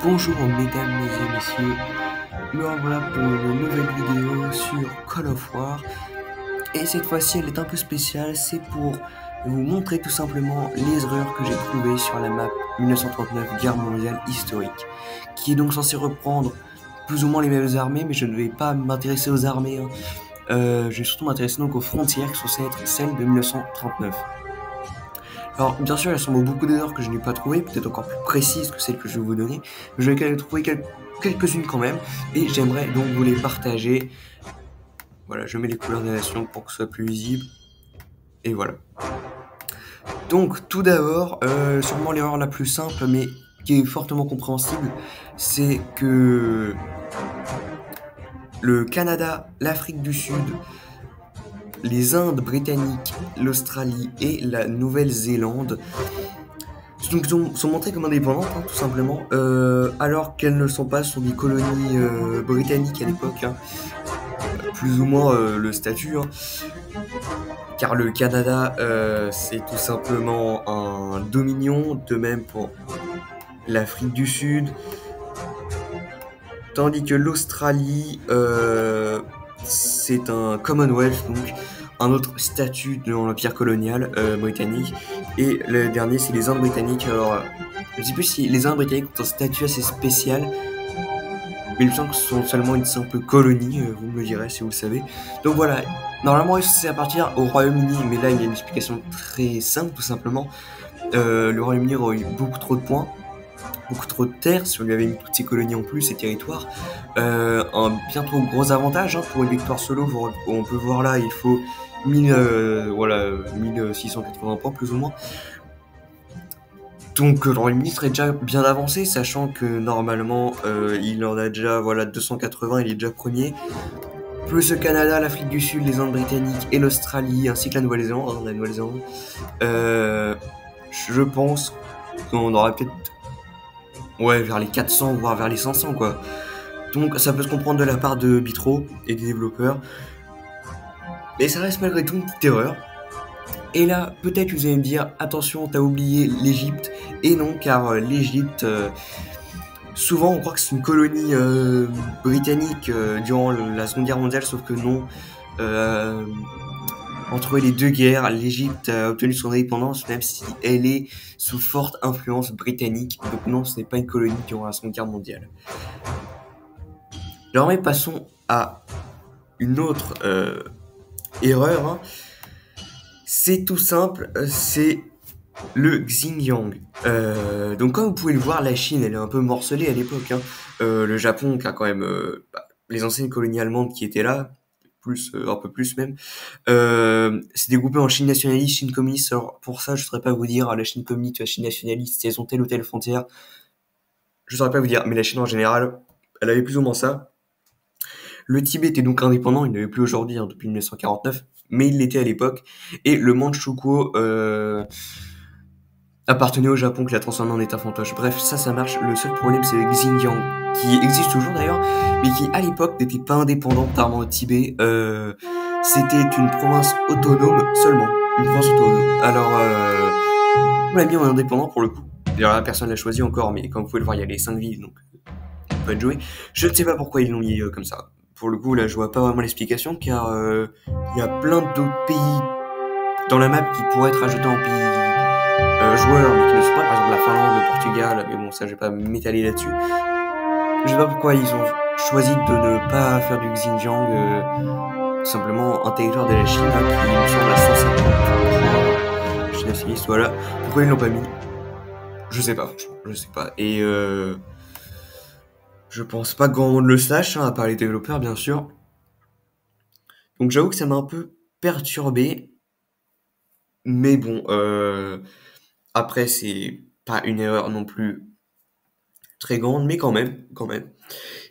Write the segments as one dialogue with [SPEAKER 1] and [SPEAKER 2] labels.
[SPEAKER 1] Bonjour mesdames et messieurs, me revoilà pour une nouvelle vidéo sur Call of War. Et cette fois-ci elle est un peu spéciale, c'est pour vous montrer tout simplement les erreurs que j'ai trouvées sur la map 1939 Guerre mondiale historique, qui est donc censée reprendre plus ou moins les mêmes armées, mais je ne vais pas m'intéresser aux armées, hein. Je vais surtout m'intéresser donc aux frontières qui sont censées être celles de 1939. Alors, bien sûr, il y a sûrement beaucoup d'erreurs que je n'ai pas trouvées, peut-être encore plus précises que celles que je vais vous donner, mais je vais quand même trouver quelques-unes quand même, et j'aimerais donc vous les partager. Voilà, je mets les couleurs des nations pour que ce soit plus visible, et voilà. Donc, tout d'abord, sûrement l'erreur la plus simple, mais qui est fortement compréhensible, c'est que le Canada, l'Afrique du Sud, les Indes britanniques, l'Australie et la Nouvelle-Zélande sont montrées comme indépendantes, hein, tout simplement, alors qu'elles ne le sont pas, ce sont des colonies britanniques à l'époque, hein, plus ou moins le statut, hein, car le Canada c'est tout simplement un dominion, de même pour l'Afrique du Sud, tandis que l'Australie c'est un Commonwealth, donc un autre statut dans l'empire colonial britannique, et le dernier c'est les Indes britanniques. Alors je ne sais plus si les Indes britanniques ont un statut assez spécial, mais il me semble que ce sont seulement une simple colonie, vous me le direz si vous le savez. Donc voilà, normalement c'est à partir au Royaume-Uni, mais là il y a une explication très simple, tout simplement. Le Royaume-Uni aurait eu beaucoup trop de points, beaucoup trop de terres, si on lui avait mis toutes ces colonies en plus, ces territoires. Un bien trop gros avantage, hein, pour une victoire solo, on peut voir là, il faut 1680 points plus ou moins. Donc le Royaume-Uni serait déjà bien avancé, sachant que normalement il en a déjà 280, il est déjà premier. Plus le Canada, l'Afrique du Sud, les Indes britanniques et l'Australie, ainsi que la Nouvelle-Zélande. Je pense qu'on aura peut-être vers les 400, voire vers les 500 quoi. Donc ça peut se comprendre de la part de Bitro et des développeurs, mais ça reste malgré tout une petite erreur. Et là, peut-être vous allez me dire, attention, t'as oublié l'Égypte. Et non, car l'Égypte, souvent on croit que c'est une colonie britannique durant la Seconde Guerre mondiale, sauf que non. Entre les deux guerres, l'Égypte a obtenu son indépendance, même si elle est sous forte influence britannique. Donc non, ce n'est pas une colonie durant la Seconde Guerre mondiale. Désormais, passons à une autre erreur, hein. C'est tout simple, c'est le Xinjiang. Donc comme vous pouvez le voir, la Chine elle est un peu morcelée à l'époque, hein. Le Japon qui a quand même les anciennes colonies allemandes qui étaient là, un peu plus même, c'est dégroupé en Chine nationaliste, Chine communiste. Alors pour ça je ne saurais pas vous dire la Chine communiste ou la Chine nationaliste si elles ont telle ou telle frontière, je ne saurais pas vous dire, mais la Chine en général elle avait plus ou moins ça. Le Tibet était donc indépendant, il n'avait plus aujourd'hui, hein, depuis 1949, mais il l'était à l'époque. Et le Manchukuo appartenait au Japon, qui l'a transformé en état fantoche. Bref, ça marche. Le seul problème, c'est le Xinjiang, qui existe toujours d'ailleurs, mais qui à l'époque n'était pas indépendant, contrairement au Tibet. C'était une province autonome seulement, une province autonome. Alors, on l'a mis en indépendant pour le coup. D'ailleurs, là, personne l'a choisi encore, mais comme vous pouvez le voir, il y a les 5 villes, donc on peut être joué. Je ne sais pas pourquoi ils l'ont mis comme ça. Pour le coup, là, je vois pas vraiment l'explication, car il y a plein d'autres pays dans la map qui pourraient être ajoutés en pays joueurs, mais qui ne sont pas, par exemple la Finlande, le Portugal, mais bon, ça, je vais pas m'étaler là-dessus. Je sais pas pourquoi ils ont choisi de ne pas faire du Xinjiang, tout simplement un territoire de la Chine, hein, qui me semble à 150 Chine nationaliste, voilà. Pourquoi ils l'ont pas mis? Je sais pas, franchement, je sais pas. Et je pense pas que grand monde le sache, hein, à part les développeurs, bien sûr. Donc j'avoue que ça m'a un peu perturbé. Mais bon, après, c'est pas une erreur non plus très grande, mais quand même.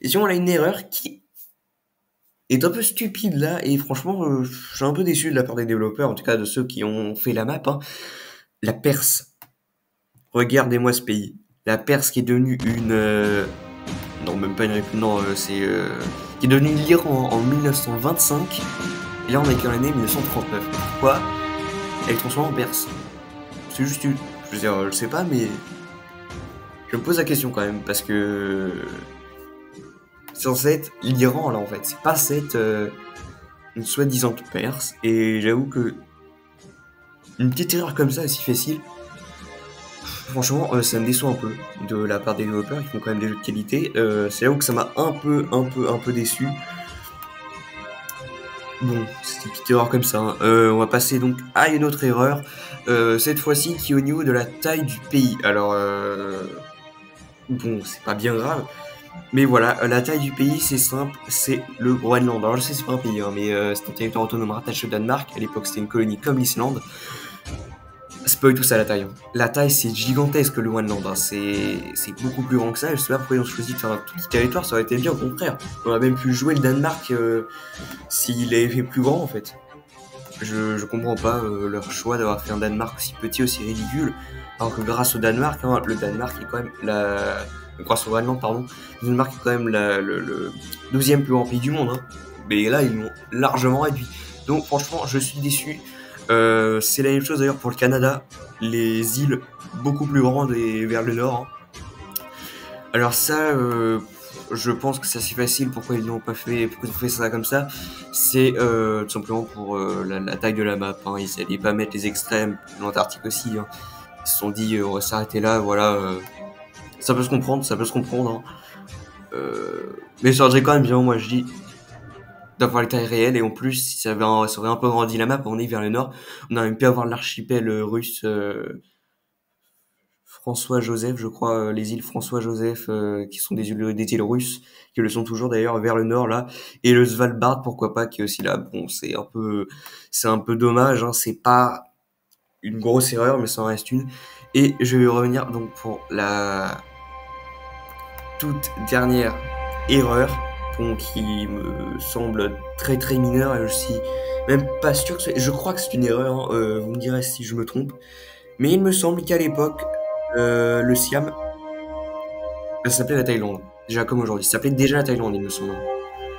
[SPEAKER 1] Et si on a une erreur qui est un peu stupide là, et franchement, je suis un peu déçu de la part des développeurs, en tout cas de ceux qui ont fait la map, hein. La Perse. Regardez-moi ce pays. La Perse qui est devenue une... non, même pas une république, non, qui est devenue l'Iran en 1925. Et là, on est qu'en l'année 1939. Pourquoi elle est transformée en Perse? C'est juste une... Je veux dire, je sais pas, mais... Je me pose la question quand même, parce que... C'est censé être l'Iran, là, en fait. C'est pas cette... une soi-disant Perse. Et j'avoue que... Une petite erreur comme ça, si facile... Franchement, ça me déçoit un peu de la part des développeurs. Ils font quand même des jeux de qualité. C'est là où que ça m'a un peu déçu. Bon, c'est une petite erreur comme ça, hein. On va passer donc à une autre erreur. Cette fois-ci qui est au niveau de la taille du pays. Alors, bon, c'est pas bien grave. Mais voilà, la taille du pays, c'est simple, c'est le Groenland. Alors je sais, c'est pas un pays, hein, mais c'est un territoire autonome rattaché au Danemark. À l'époque, c'était une colonie comme l'Islande. C'est pas du tout ça la taille, hein. La taille, c'est gigantesque le Groenland, hein. C'est beaucoup plus grand que ça. Je sais pas pourquoi ils ont choisi de faire un tout petit territoire, ça aurait été bien au contraire. On aurait même pu jouer le Danemark s'il avait fait plus grand en fait. Je comprends pas leur choix d'avoir fait un Danemark aussi petit, aussi ridicule. Alors que grâce au Danemark, hein, le Danemark est quand même la. Grâce au Groenland, pardon, le Danemark est quand même le 12e plus grand pays du monde, hein. Mais là, ils l'ont largement réduit. Donc, franchement, je suis déçu. C'est la même chose d'ailleurs pour le Canada. Les îles beaucoup plus grandes et vers le nord, hein. Alors, ça, je pense que c'est assez facile. Pourquoi ils n'ont pas fait, pourquoi ils ont fait ça comme ça? C'est tout simplement pour la taille de la map, hein. Ils n'allaient pas mettre les extrêmes, l'Antarctique aussi, hein. Ils se sont dit, on va s'arrêter là, voilà. Ça peut se comprendre, ça peut se comprendre, hein. Mais ça serait quand même bien, moi je dis, d'avoir les tailles réelles. Et en plus, si ça aurait un peu grandi la map, on est vers le nord. On aurait même pu avoir l'archipel russe François-Joseph, je crois, les îles François-Joseph, qui sont des îles russes, qui le sont toujours d'ailleurs vers le nord là, et le Svalbard, pourquoi pas, qui est aussi là. Bon, c'est un peu dommage, hein, c'est pas une grosse erreur, mais ça en reste une. Et je vais revenir donc pour la toute dernière erreur, bon, qui me semble très très mineure, et je suis même pas sûr que je crois que c'est une erreur, hein, vous me direz si je me trompe, mais il me semble qu'à l'époque, le Siam, ça s'appelait la Thaïlande, déjà comme aujourd'hui. Ça s'appelait déjà la Thaïlande, il me semble.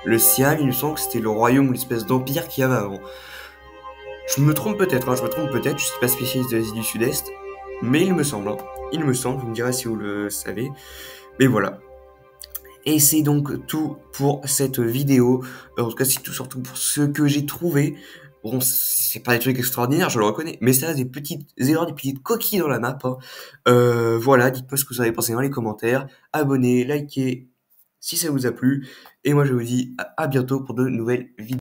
[SPEAKER 1] Le Siam, il me semble que c'était le royaume ou l'espèce d'empire qu'il y avait avant. Je me trompe peut-être, hein, je suis pas spécialiste de l'Asie du Sud-Est, mais il me semble, hein. Il me semble, vous me direz si vous le savez. Mais voilà. Et c'est donc tout pour cette vidéo. En tout cas, c'est tout surtout pour ce que j'ai trouvé. Bon, c'est pas des trucs extraordinaires, je le reconnais, mais ça a des petites erreurs, des petites coquilles dans la map, hein. Voilà, dites-moi ce que vous avez pensé dans les commentaires. Abonnez, likez si ça vous a plu. Et moi, je vous dis à bientôt pour de nouvelles vidéos.